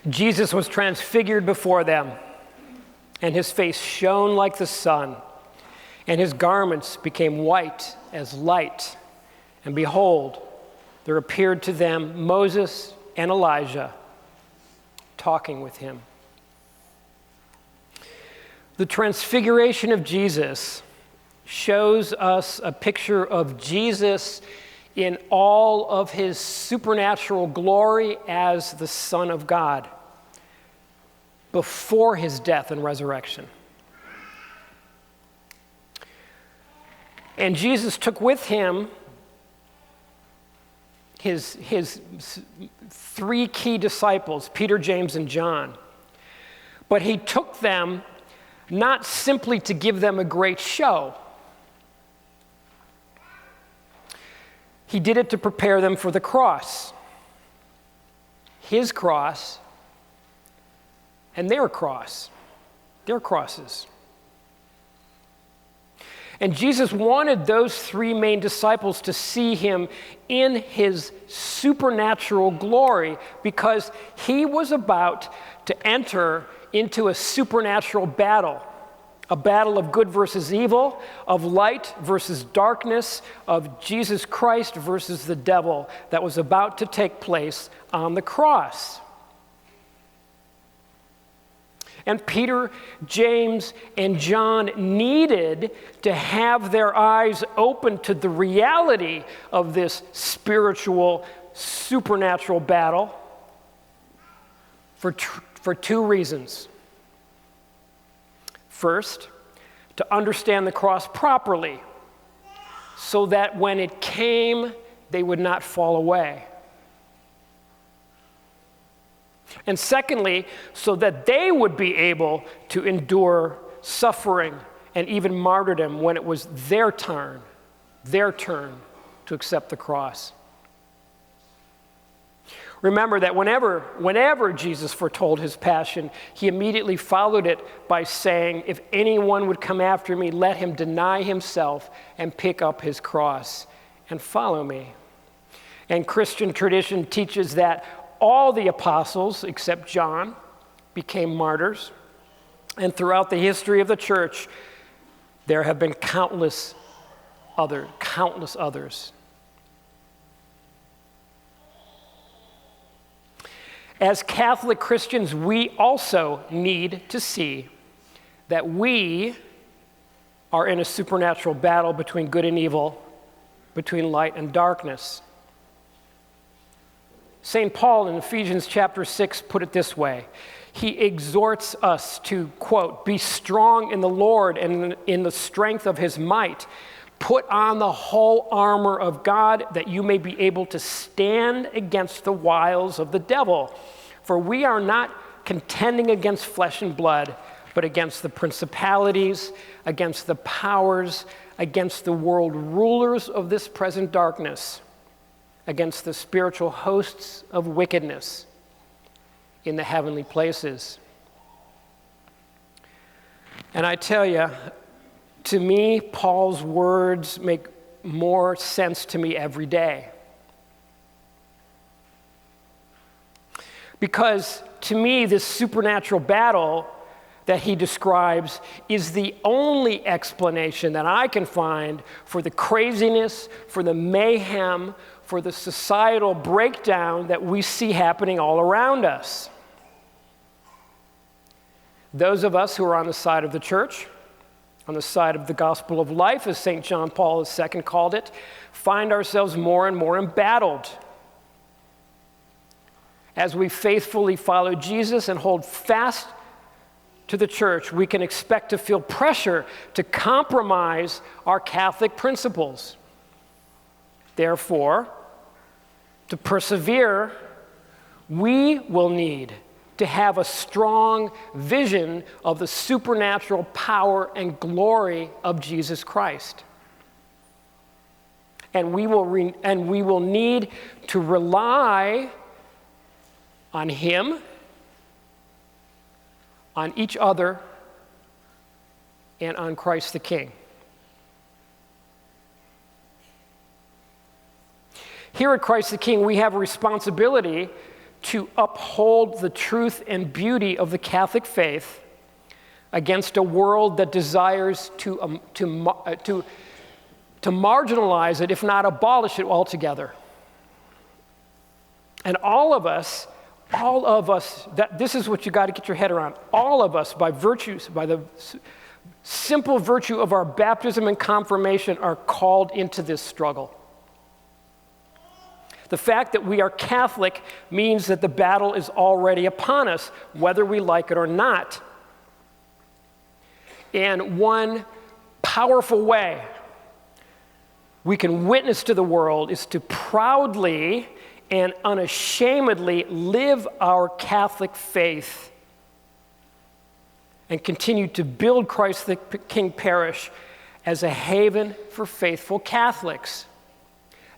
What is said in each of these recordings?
Jesus was transfigured before them, and his face shone like the sun, and his garments became white as light. And behold, there appeared to them Moses and Elijah talking with him. The transfiguration of Jesus shows us a picture of Jesus in all of his supernatural glory as the Son of God before his death and resurrection. And Jesus took with him his three key disciples, Peter, James, and John. But he took them not simply to give them a great show. He did it to prepare them for the cross. His cross and their cross, their crosses. And Jesus wanted those three main disciples to see him in his supernatural glory because he was about to enter into a supernatural battle, a battle of good versus evil, of light versus darkness, of Jesus Christ versus the devil that was about to take place on the cross. And Peter, James, and John needed to have their eyes open to the reality of this spiritual, supernatural battle for two reasons. First, to understand the cross properly, so that when it came, they would not fall away. And secondly, so that they would be able to endure suffering and even martyrdom when it was their turn to accept the cross. Remember that whenever Jesus foretold his passion, he immediately followed it by saying, if anyone would come after me, let him deny himself and pick up his cross and follow me. And Christian tradition teaches that all the apostles, except John, became martyrs. And throughout the history of the church, there have been countless others. As Catholic Christians, we also need to see that we are in a supernatural battle between good and evil, between light and darkness. St. Paul in Ephesians chapter 6 put it this way. He exhorts us to, quote, be strong in the Lord and in the strength of his might. Put on the whole armor of God that you may be able to stand against the wiles of the devil. For we are not contending against flesh and blood, but against the principalities, against the powers, against the world rulers of this present darkness, against the spiritual hosts of wickedness in the heavenly places. And I tell you, to me, Paul's words make more sense to me every day. Because to me, this supernatural battle that he describes is the only explanation that I can find for the craziness, for the mayhem, for the societal breakdown that we see happening all around us. Those of us who are on the side of the church, on the side of the gospel of life, as St. John Paul II called it, find ourselves more and more embattled. As we faithfully follow Jesus and hold fast to the church, we can expect to feel pressure to compromise our Catholic principles. Therefore, to persevere, we will need to have a strong vision of the supernatural power and glory of Jesus Christ. And we will need to rely on him, on each other, and on Christ the King. Here at Christ the King, we have a responsibility to uphold the truth and beauty of the Catholic faith against a world that desires to marginalize it, if not abolish it altogether. And all of us, this is what you got to get your head around. All of us, by the simple virtue of our baptism and confirmation, are called into this struggle. The fact that we are Catholic means that the battle is already upon us, whether we like it or not. And one powerful way we can witness to the world is to proudly and unashamedly live our Catholic faith and continue to build Christ the King Parish as a haven for faithful Catholics.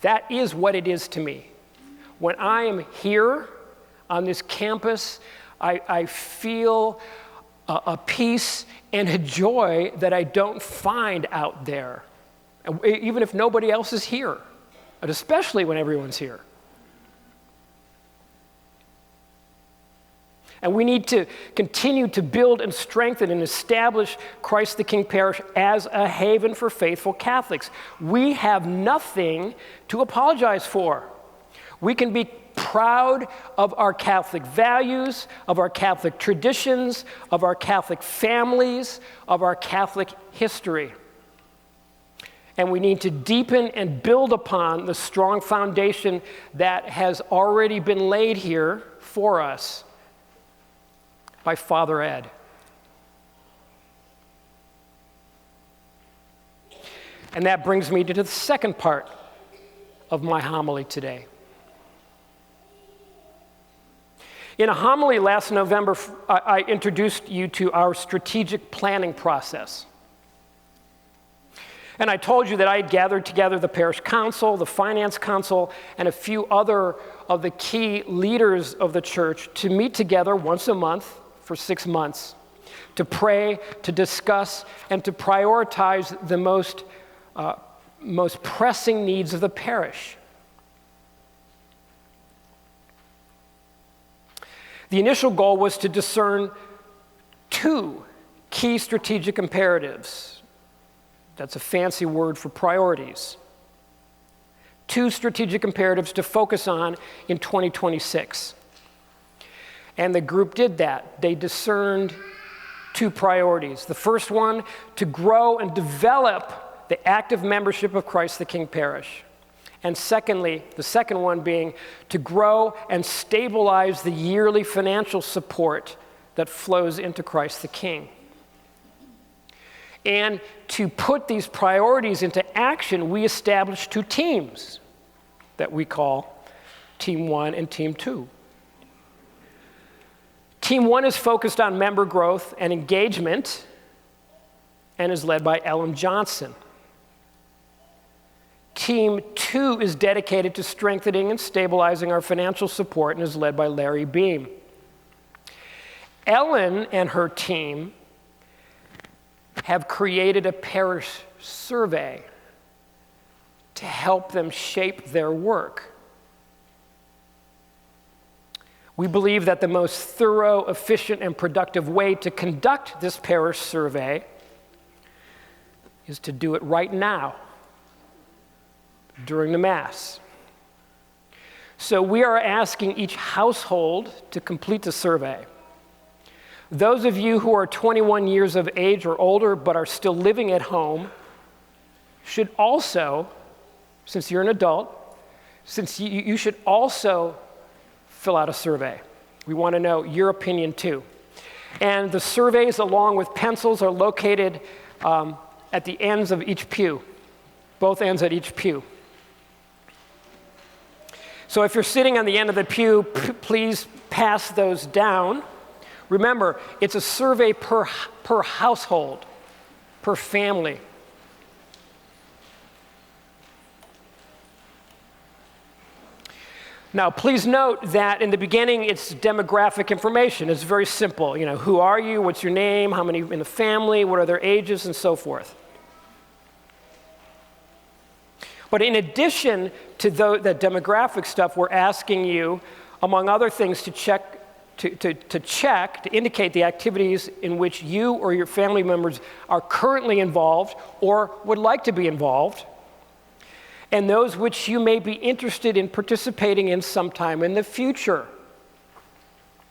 That is what it is to me. When I am here on this campus, I feel a peace and a joy that I don't find out there, even if nobody else is here, but especially when everyone's here. And we need to continue to build and strengthen and establish Christ the King Parish as a haven for faithful Catholics. We have nothing to apologize for. We can be proud of our Catholic values, of our Catholic traditions, of our Catholic families, of our Catholic history. And we need to deepen and build upon the strong foundation that has already been laid here for us by Father Ed. And that brings me to the second part of my homily today. In a homily last November, I introduced you to our strategic planning process. And I told you that I had gathered together the parish council, the finance council, and a few other of the key leaders of the church to meet together once a month for 6 months, to pray, to discuss, and to prioritize the most pressing needs of the parish. The initial goal was to discern 2 key strategic imperatives. That's a fancy word for priorities. 2 strategic imperatives to focus on in 2026. And the group did that. They discerned 2 priorities. The first one, to grow and develop the active membership of Christ the King Parish. And secondly, the second one being to grow and stabilize the yearly financial support that flows into Christ the King. And to put these priorities into action, we established 2 teams that we call Team 1 and Team 2. Team 1 is focused on member growth and engagement and is led by Ellen Johnson. Team 2 is dedicated to strengthening and stabilizing our financial support and is led by Larry Beam. Ellen and her team have created a parish survey to help them shape their work. We believe that the most thorough, efficient, and productive way to conduct this parish survey is to do it right now, during the Mass. So we are asking each household to complete the survey. Those of you who are 21 years of age or older but are still living at home should also, since you're an adult, you should also fill out a survey. We want to know your opinion too. And the surveys, along with pencils, are located at the ends of each pew, both ends at each pew. So if you're sitting on the end of the pew, please pass those down. Remember, it's a survey per household, per family. Now, please note that in the beginning, it's demographic information. It's very simple. You know, who are you? What's your name? How many in the family? What are their ages? And so forth. But in addition to that demographic stuff, we're asking you among other things, to indicate the activities in which you or your family members are currently involved or would like to be involved, and those which you may be interested in participating in sometime in the future.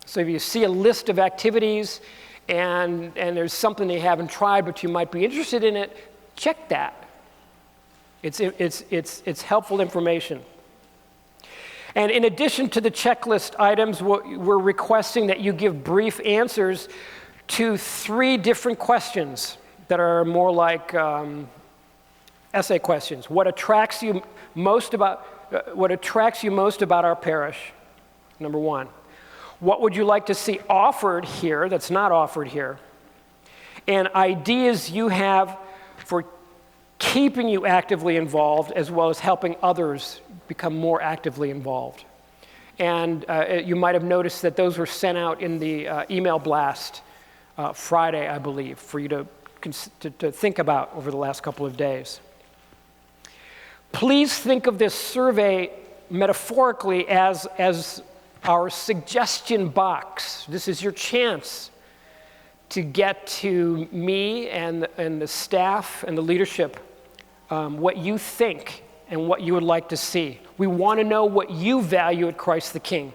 So if you see a list of activities and there's something you haven't tried but you might be interested in it, check that. It's helpful information. And in addition to the checklist items, we're requesting that you give brief answers to 3 different questions that are more like essay questions. What attracts you most about our parish? Number 1. What would you like to see offered here that's not offered here? And ideas you have for keeping you actively involved, as well as helping others become more actively involved. And you might have noticed that those were sent out in the email blast Friday, I believe, for you to think about over the last couple of days. Please think of this survey metaphorically as our suggestion box. This is your chance to get to me and the staff and the leadership what you think and what you would like to see. We want to know what you value at Christ the King,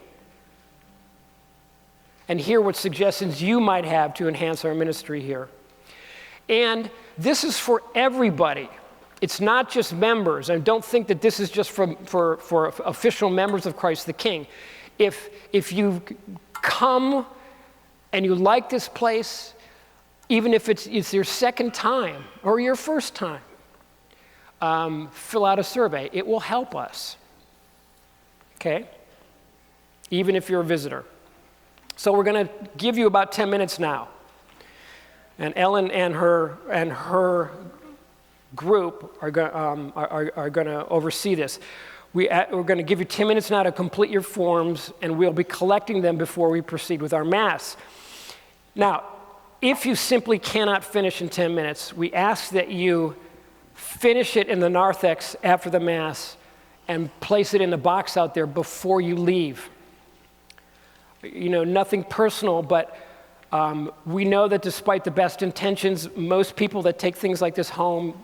and hear what suggestions you might have to enhance our ministry here. And this is for everybody. It's not just members, and don't think that this is just for official members of Christ the King. If you come and you like this place, even if it's your second time or your first time, fill out a survey. It will help us, okay? Even if you're a visitor. So we're going to give you about 10 minutes now. And Ellen and her group are going to oversee this. We're going to give you 10 minutes now to complete your forms, and we'll be collecting them before we proceed with our Mass. Now, if you simply cannot finish in 10 minutes, we ask that you finish it in the narthex after the Mass and place it in the box out there before you leave. You know, nothing personal, but we know that despite the best intentions, most people that take things like this home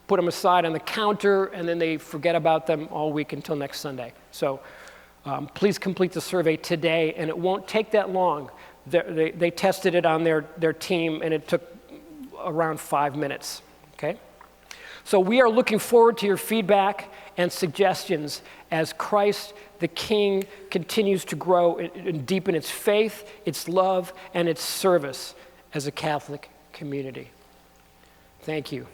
put them aside on the counter, and then they forget about them all week until next Sunday. So please complete the survey today, and it won't take that long. They tested it on their team, and it took around 5 minutes, okay? So we are looking forward to your feedback and suggestions as Christ the King continues to grow and deepen its faith, its love, and its service as a Catholic community. Thank you.